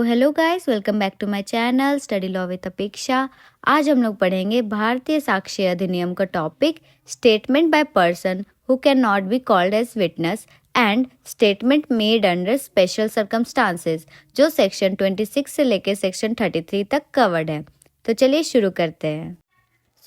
Hello guys, welcome back to my channel study law with Apeksha. आज हम लोग पढ़ेंगे भारतीय साक्ष्य अधिनियम का topic statement by person who can not be called as witness and statement made under special circumstances, जो सेक्शन 26 से लेकर सेक्शन 33 तक कवर्ड है। तो चलिए शुरू करते हैं।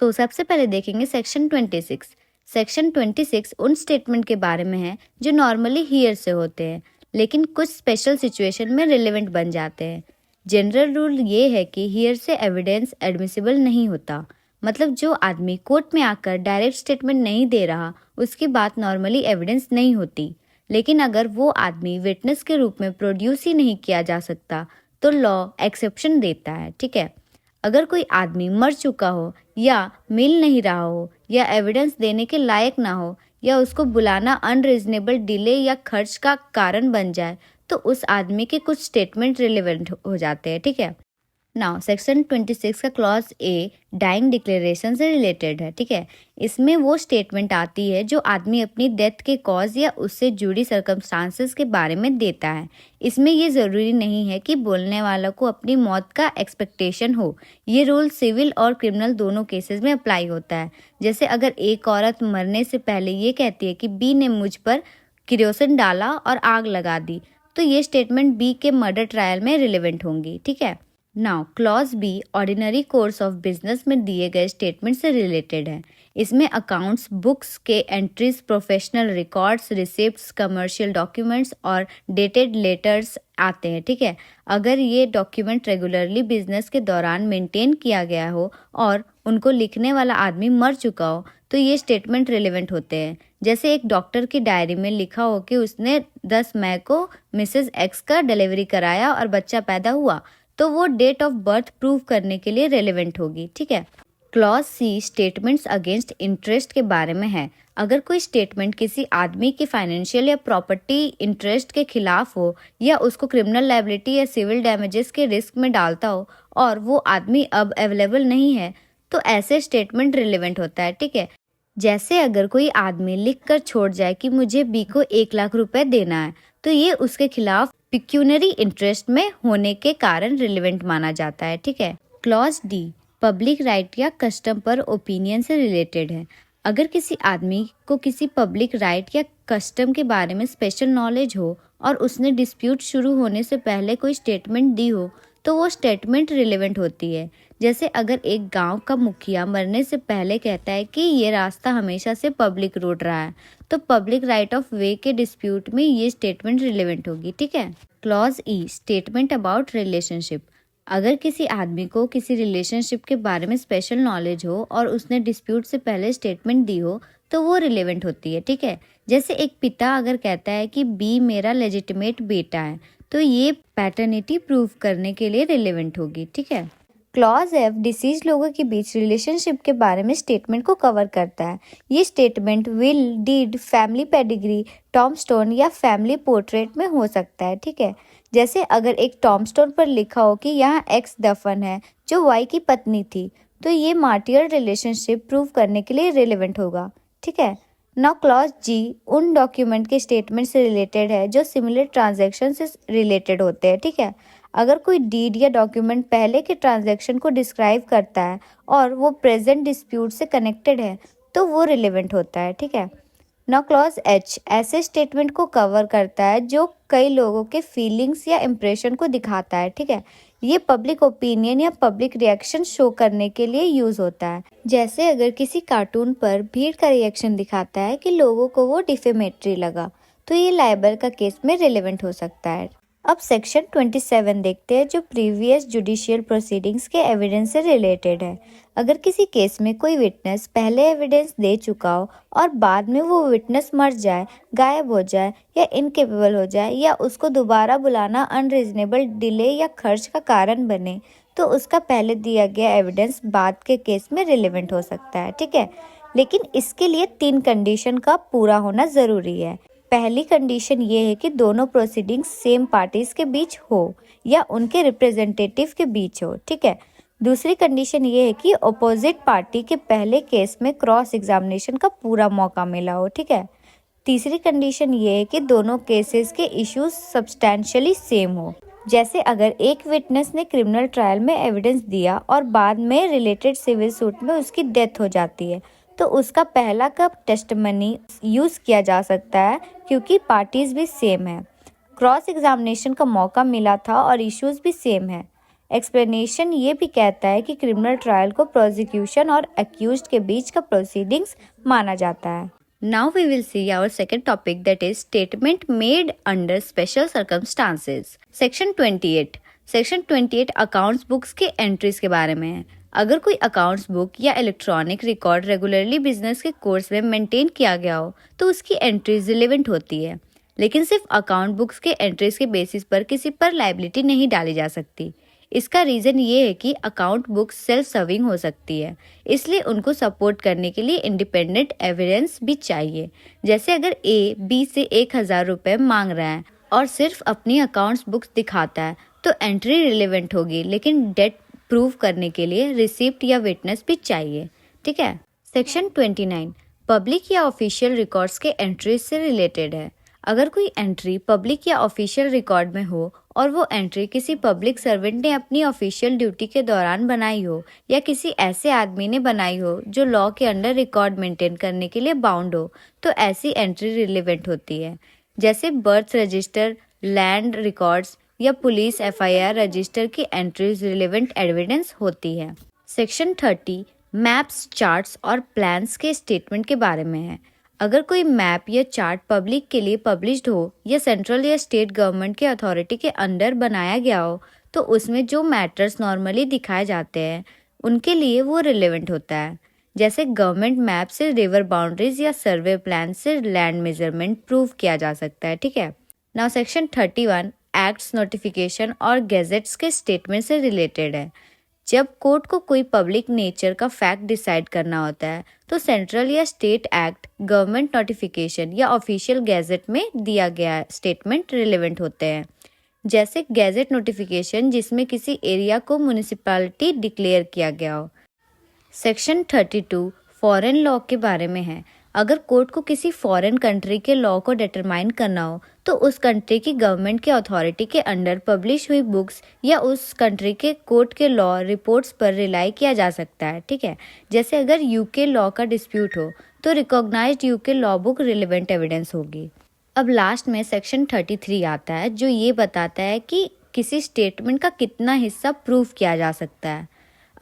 सबसे पहले देखेंगे सेक्शन 26। सेक्शन 26 उन स्टेटमेंट के बारे में है जो नॉर्मली हियर से होते हैं लेकिन कुछ स्पेशल सिचुएशन में रिलेवेंट बन जाते हैं। जनरल रूल ये है कि हियर से एविडेंस एडमिसिबल नहीं होता, मतलब जो आदमी कोर्ट में आकर डायरेक्ट स्टेटमेंट नहीं दे रहा उसकी बात नॉर्मली एविडेंस नहीं होती। लेकिन अगर वो आदमी विटनेस के रूप में प्रोड्यूस ही नहीं किया जा सकता तो लॉ एक्सेप्शन देता है। ठीक है, अगर कोई आदमी मर चुका हो या मिल नहीं रहा हो या एविडेंस देने के लायक ना हो या उसको बुलाना अनरीजनेबल डिले या खर्च का कारण बन जाए तो उस आदमी के कुछ स्टेटमेंट रिलेवेंट हो जाते हैं। ठीक है, नाउ सेक्शन 26 का क्लॉज ए डाइंग डिक्लेरेशन से रिलेटेड है। ठीक है, इसमें वो स्टेटमेंट आती है जो आदमी अपनी डेथ के कॉज या उससे जुड़ी सर्कमस्टांसेस के बारे में देता है। इसमें ये ज़रूरी नहीं है कि बोलने वाला को अपनी मौत का एक्सपेक्टेशन हो। ये रूल सिविल और क्रिमिनल दोनों केसेस में अप्लाई होता है। जैसे अगर एक औरत मरने से पहले ये कहती है कि बी ने मुझ पर किरोसिन डाला और आग लगा दी, तो ये स्टेटमेंट बी के मर्डर ट्रायल में रिलेवेंट होंगी। ठीक है, now clause b ordinary course of business में दिए गए स्टेटमेंट से रिलेटेड है। इसमें अकाउंट्स बुक्स के entries, professional records, receipts, commercial documents और डेटेड लेटर्स आते हैं। ठीक है, अगर ये डॉक्यूमेंट रेगुलरली बिजनेस के दौरान मेंटेन किया गया हो और उनको लिखने वाला आदमी मर चुका हो तो ये स्टेटमेंट रिलेवेंट होते हैं। जैसे एक डॉक्टर की डायरी में लिखा हो कि उसने 10 मई को मिसेस एक्स का डिलीवरी कराया और बच्चा पैदा हुआ, तो वो डेट ऑफ बर्थ प्रूव करने के लिए रेलेवेंट होगी। ठीक है, clause c statements against interest के बारे में है। अगर कोई स्टेटमेंट किसी आदमी के फाइनेंशियल या प्रॉपर्टी इंटरेस्ट के खिलाफ हो या उसको क्रिमिनल लायबिलिटी या सिविल डैमेजेस के रिस्क में डालता हो और वो आदमी अब अवेलेबल नहीं है तो ऐसे स्टेटमेंट रिलेवेंट होता है। ठीक है, जैसे अगर कोई आदमी लिख कर छोड़ जाए कि मुझे बी को 1 लाख रुपए देना है तो ये उसके खिलाफ पिक्यूनरी इंटरेस्ट में होने के कारण रिलेवेंट माना जाता है। ठीक है, क्लॉज डी पब्लिक राइट या कस्टम पर ओपिनियन से रिलेटेड है। अगर किसी आदमी को किसी पब्लिक राइट या कस्टम के बारे में स्पेशल नॉलेज हो और उसने डिस्प्यूट शुरू होने से पहले कोई स्टेटमेंट दी हो तो वो स्टेटमेंट रिलेवेंट होती है। जैसे अगर एक गांव का मुखिया मरने से पहले कहता है कि ये रास्ता हमेशा से पब्लिक रोड रहा है तो पब्लिक राइट ऑफ वे के डिस्प्यूट में ये स्टेटमेंट रिलेवेंट होगी। ठीक है, clause e statement about relationship. अगर किसी आदमी को किसी रिलेशनशिप के बारे में स्पेशल नॉलेज हो और उसने डिस्प्यूट से पहले स्टेटमेंट दी हो तो वो रिलेवेंट होती है। ठीक है, जैसे एक पिता अगर कहता है कि बी मेरा लेजिटिमेट बेटा है तो ये पैटर्निटी प्रूव करने के लिए रिलेवेंट होगी। ठीक है, क्लॉज एफ डिसीज लोगों के बीच रिलेशनशिप के बारे में स्टेटमेंट को कवर करता है। ये statement will, deed, family pedigree, tombstone या फैमिली पोर्ट्रेट में हो सकता है। ठीक है, जैसे अगर एक टॉमस्टोन पर लिखा हो कि यहाँ एक्स दफन है जो वाई की पत्नी थी तो ये मार्टियर रिलेशनशिप प्रूव करने के लिए रिलेवेंट होगा। ठीक है, नाउ क्लॉज जी उन डॉक्यूमेंट के स्टेटमेंट से रिलेटेड है जो सिमिलर ट्रांजैक्शन से रिलेटेड होते हैं। ठीक है, अगर कोई डीड या डॉक्यूमेंट पहले के ट्रांजैक्शन को डिस्क्राइब करता है और वो प्रेजेंट डिस्प्यूट से कनेक्टेड है तो वो रिलेवेंट होता है। ठीक है, नाउ क्लॉज एच ऐसे स्टेटमेंट को कवर करता है जो कई लोगों के फीलिंग्स या इम्प्रेशन को दिखाता है। ठीक है, ये पब्लिक ओपिनियन या पब्लिक रिएक्शन शो करने के लिए यूज होता है। जैसे अगर किसी कार्टून पर भीड़ का रिएक्शन दिखाता है कि लोगों को वो डिफेमेटरी लगा तो ये लाइबल का केस में रिलेवेंट हो सकता है। अब सेक्शन 27 देखते हैं जो प्रीवियस जुडिशियल प्रोसीडिंग्स के एविडेंस से रिलेटेड है। अगर किसी केस में कोई विटनेस पहले एविडेंस दे चुका हो और बाद में वो विटनेस मर जाए, गायब हो जाए या इनकेपेबल हो जाए या उसको दोबारा बुलाना अनरीजनेबल डिले या खर्च का कारण बने तो उसका पहले दिया गया एविडेंस बाद के केस में रिलेवेंट हो सकता है। ठीक है, लेकिन इसके लिए 3 कंडीशन का पूरा होना ज़रूरी है। पहली कंडीशन ये है कि दोनों प्रोसीडिंग्स सेम पार्टीज के बीच हो या उनके रिप्रेजेंटेटिव के बीच हो। ठीक है, दूसरी कंडीशन ये है कि अपोजिट पार्टी के पहले केस में क्रॉस एग्जामिनेशन का पूरा मौका मिला हो। ठीक है, तीसरी कंडीशन ये है कि दोनों केसेस के इश्यूज सब्सटैंशियली सेम हो। जैसे अगर एक विटनेस ने क्रिमिनल ट्रायल में एविडेंस दिया और बाद में रिलेटेड सिविल सूट में उसकी डेथ हो जाती है, तो उसका पहला कब टेस्टिमनी यूज़ किया जा सकता है, क्योंकि पार्टीज भी सेम है, क्रॉस एग्जामिनेशन का मौका मिला था और इश्यूज भी सेम है। एक्सप्लेनेशन ये भी कहता है कि क्रिमिनल ट्रायल को प्रोसिक्यूशन और अक्यूज्ड के बीच का प्रोसीडिंग्स माना जाता है। Now we will see our second topic, that is statement made under special circumstances. Section 28. Section 28 accounts books के एंट्रीज के बारे में है। अगर कोई अकाउंट्स बुक या इलेक्ट्रॉनिक रिकॉर्ड रेगुलरली बिजनेस के कोर्स में मेंटेन किया गया हो तो उसकी एंट्रीज रिलेवेंट होती है, लेकिन सिर्फ अकाउंट बुक्स के एंट्रीज के बेसिस पर किसी पर लायबिलिटी नहीं डाली जा सकती। इसका रीज़न ये है कि अकाउंट बुक्स सेल्फ सर्विंग हो सकती है, इसलिए उनको सपोर्ट करने के लिए इंडिपेंडेंट एविडेंस भी चाहिए। जैसे अगर ए बी से 1000 रुपये मांग रहा है और सिर्फ अपनी अकाउंट्स बुक्स दिखाता है तो एंट्री रिलेवेंट होगी, लेकिन डेट प्रूव करने के लिए रिसिप्ट या विटनेस भी चाहिए। ठीक है। सेक्शन 29 पब्लिक या ऑफिशियल रिकॉर्ड्स के एंट्रीज से रिलेटेड है। अगर कोई एंट्री पब्लिक या ऑफिशियल रिकॉर्ड में हो और वो एंट्री किसी पब्लिक सर्वेंट ने अपनी ऑफिशियल ड्यूटी के दौरान बनाई हो या किसी ऐसे आदमी ने बनाई हो जो लॉ के अंडर रिकॉर्ड मेंटेन करने के लिए बाउंड हो, तो ऐसी एंट्री रिलेवेंट होती है। जैसे बर्थ रजिस्टर, लैंड रिकॉर्ड्स या पुलिस FIR रजिस्टर की एंट्रीज रिलेवेंट एविडेंस होती है। सेक्शन 30 मैप्स, चार्ट्स और प्लान्स के स्टेटमेंट के बारे में है। अगर कोई मैप या चार्ट पब्लिक के लिए पब्लिश्ड हो या सेंट्रल या स्टेट गवर्नमेंट के अथॉरिटी के अंडर बनाया गया हो, तो उसमें जो मैटर्स नॉर्मली दिखाए जाते हैं उनके लिए वो रिलेवेंट होता है। जैसे गवर्नमेंट मैप से रिवर बाउंड्रीज या सर्वे प्लान से लैंड मेजरमेंट प्रूव किया जा सकता है। ठीक है। नाउ सेक्शन 31 एक्ट्स, नोटिफिकेशन और गैजेट्स के स्टेटमेंट से रिलेटेड है। जब कोर्ट को कोई पब्लिक नेचर का फैक्ट डिसाइड करना होता है तो सेंट्रल या स्टेट एक्ट, गवर्नमेंट नोटिफिकेशन या ऑफिशियल गैजेट में दिया गया स्टेटमेंट रिलेवेंट होते हैं। जैसे गैजेट नोटिफिकेशन जिसमें किसी एरिया को म्युनिसिपैलिटी डिक्लेयर किया गया हो। सेक्शन 32 फॉरेन लॉ के बारे में है। अगर कोर्ट को किसी फॉरेन कंट्री के लॉ को डिटरमाइन करना हो तो उस कंट्री की गवर्नमेंट के अथॉरिटी के अंडर पब्लिश हुई बुक्स या उस कंट्री के कोर्ट के लॉ रिपोर्ट्स पर रिलाई किया जा सकता है। ठीक है। जैसे अगर यूके लॉ का डिस्प्यूट हो तो recognised UK law book relevant evidence होगी। अब लास्ट में सेक्शन 33 आता है जो ये बताता है कि किसी स्टेटमेंट का कितना हिस्सा प्रूफ किया जा सकता है।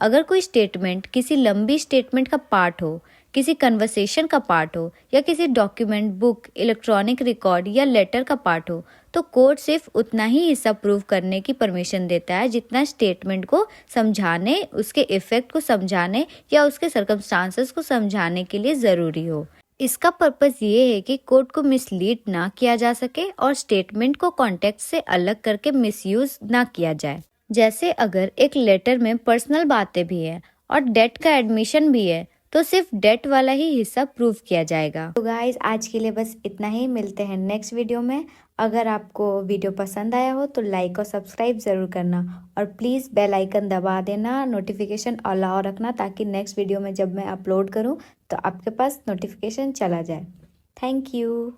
अगर कोई स्टेटमेंट किसी लंबी स्टेटमेंट का पार्ट हो, किसी कन्वर्सेशन का पार्ट हो या किसी डॉक्यूमेंट, बुक, इलेक्ट्रॉनिक रिकॉर्ड या लेटर का पार्ट हो, तो कोर्ट सिर्फ उतना ही हिस्सा प्रूव करने की परमिशन देता है जितना स्टेटमेंट को समझाने, उसके इफेक्ट को समझाने या उसके सर्कमस्टांसेस को समझाने के लिए ज़रूरी हो। इसका पर्पस ये है कि कोर्ट को मिसलीड ना किया जा सके और स्टेटमेंट को कॉन्टेक्स्ट से अलग करके मिसयूज ना किया जाए। जैसे अगर एक लेटर में पर्सनल बातें भी है और डेट का एडमिशन भी है तो सिर्फ डेट वाला ही हिस्सा प्रूव किया जाएगा। तो गाइस आज के लिए बस इतना ही, मिलते हैं नेक्स्ट वीडियो में। अगर आपको वीडियो पसंद आया हो तो लाइक और सब्सक्राइब ज़रूर करना और प्लीज़ बेल आइकन दबा देना, नोटिफिकेशन अलाउ रखना ताकि नेक्स्ट वीडियो में जब मैं अपलोड करूं तो आपके पास नोटिफिकेशन चला जाए। Thank you.